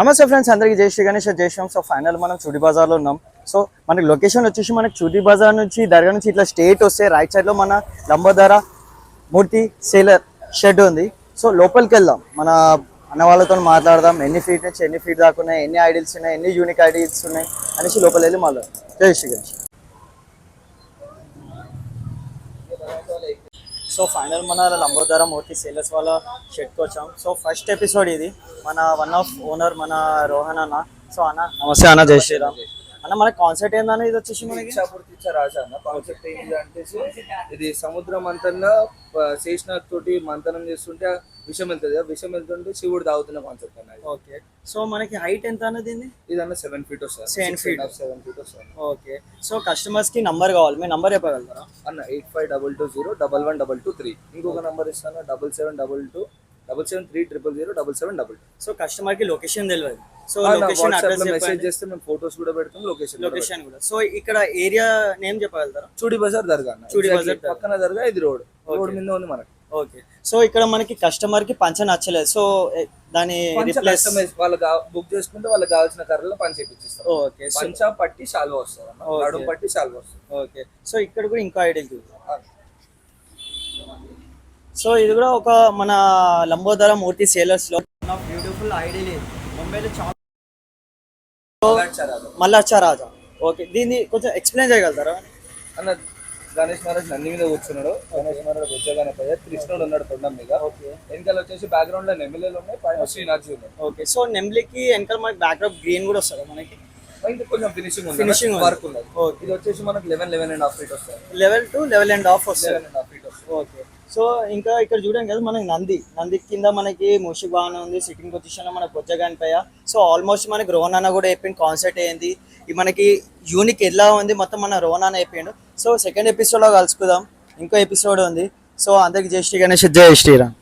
నమస్తే ఫ్రెండ్స్, అందరికీ జై శ్రీ గణేష్ జయశ్రామ్. సో ఫైనల్ మనం చూడి బజార్లో ఉన్నాం. సో మనకి లొకేషన్ వచ్చేసి మనకి చూడి బజార్ నుంచి దర్గా నుంచి ఇట్లా స్ట్రేట్ వస్తే రైట్ సైడ్లో మన లంబోదర మూర్తి సేలర్ షెడ్ ఉంది. సో లోపలికి వెళ్దాం, మన అన్న వాళ్ళతో మాట్లాడదాం. ఎన్ని ఫీట్ నుంచి ఎన్ని ఫీట్ దాకా ఉన్నాయి, ఎన్ని ఐడిల్స్ ఉన్నాయి, ఎన్ని యూనిక్ ఐడిల్స్ ఉన్నాయి అనేసి లోపలికి వెళ్ళి మాట్లాడదాం. జై శ్రీ గణేష్. సో ఫైనల్ మన లంబోదర మూర్తి సేలర్స్ వాళ్ళ షెడ్కి వచ్చాం. సో ఫస్ట్ ఎపిసోడ్ ఇది. మన వన్ ఆఫ్ ఓనర్ మన రోహన్ అన్న. సో అన్న నమస్తే అన్న, జై శ్రీరామ్ అన్న. మన కాన్సెప్ట్ ఏందన్న ఇది వచ్చేసి మనకి ఇచ్చాపూర్తి రాజా అన్న. కాన్సెప్ట్ ఏంటి అంటే ఇది సముద్రం మంతనంలో శేషనాథ్ తోటి మంతనం చేస్తుంటే విషం వెళ్తుంది, విషం వెళ్తుంటే శివుడు తాగుతున్న కాన్సెప్ట్ అన్న. ఓకే. సో మనకి హైట్ ఎంత అన్నది? ఇదన్న 7 feet వస్తుంది. 7 feet వస్తుంది. ఓకే. సో కస్టమర్స్ కి నంబర్ కావాలి, మీ నంబర్ చెప్పగలుగుతారా అన్న? 8522011223. ఇంకొక నంబర్ ఇస్తాను 77227730007722. సో కస్టమర్ కి లొకేషన్ తెలియదు. సో లొకేషన్ అడ్రస్ మెసేజ్ చేస్తే మేము ఫోటోస్ కూడా పెడతాం, లొకేషన్ కూడా. సో ఇక్కడ ఏరియా నేమ్ చెప్పగలుగుతారా? చూడి బజార్ దర్గా అన్న. చూడి బజార్ పక్కన దర్గా, ఇది రోడ్ మీద ఉంది మనకి. ఓకే. సో ఇక్కడ మనకి కస్టమర్ కి పంచ నచ్చలేదు, సో దాని రిప్లేస్ వాళ్ళకి బుక్ చేసుకుంటే వాళ్ళకి కావాల్సిన కర్రలో పంచ ఇప్పిస్తాం. ఓకే. పంచ పట్టి శాల్వా వస్తుంది, నడుము పట్టి శాల్వా వస్తుంది. ఓకే. సో ఇక్కడ కూడా ఇంకో ఐడియల్. సో ఇది కూడా ఒక మన లంబోదర మూర్తి సేలర్స్ లో బ్యూటిఫుల్ ఐడియల్. ముంబైలో చాలా మల్లాచారాజా. ఓకే, దీన్ని కొంచెం ఎక్స్ప్లెయిన్ చేయగలుగుతారా అన్న? గణేష్ మహారాజ్ నంది మీద కూర్చున్నాడు. గణేష్ మహారాజ్ బుజ్జగానపయ్య, కృష్ణుడు ఉన్నాడు తొండం మీద. వెనకాల వచ్చేసి బ్యాక్గ్రౌండ్ లో నెమిలీలు ఉన్నాయి, పైన శ్రీనాథ్ ఉన్నాడు. ఓకే. సో నెమిలీకి వెనకాల మనకి బ్యాక్గ్రౌండ్ గ్రీన్ కూడా వస్తుంది మనకి. ఇంకా కొంచెం ఫినిషింగ్ వర్క్ ఉన్నది. ఇది వచ్చేసి మనకి 11.5 feet వస్తుంది. 11 to 11.5 వస్తుంది. 11.5 feet వస్తుంది. ఓకే. సో ఇంకా ఇక్కడ చూడండి కదా మనకి నంది కింద మనకి మూషి బాగానే ఉంది. సిట్టింగ్ పొజిషన్ లో మనకి బొజ్జగానిపయ్య. సో ఆల్మోస్ట్ మనకి రోహన్ అన్న కూడా చెప్పింది కాన్సెప్ట్ ఏంది, ఇది మనకి యూనిక్ ఎలా ఉంది మొత్తం మన రోహన్ అన్న చెప్పిండు. సో సెకండ్ ఎపిసోడ్ లో కలుసుకుందాం, ఇంకో ఎపిసోడ్ ఉంది. సో అందరికి జై శ్రీ గణేష్, జై శ్రీరామ్.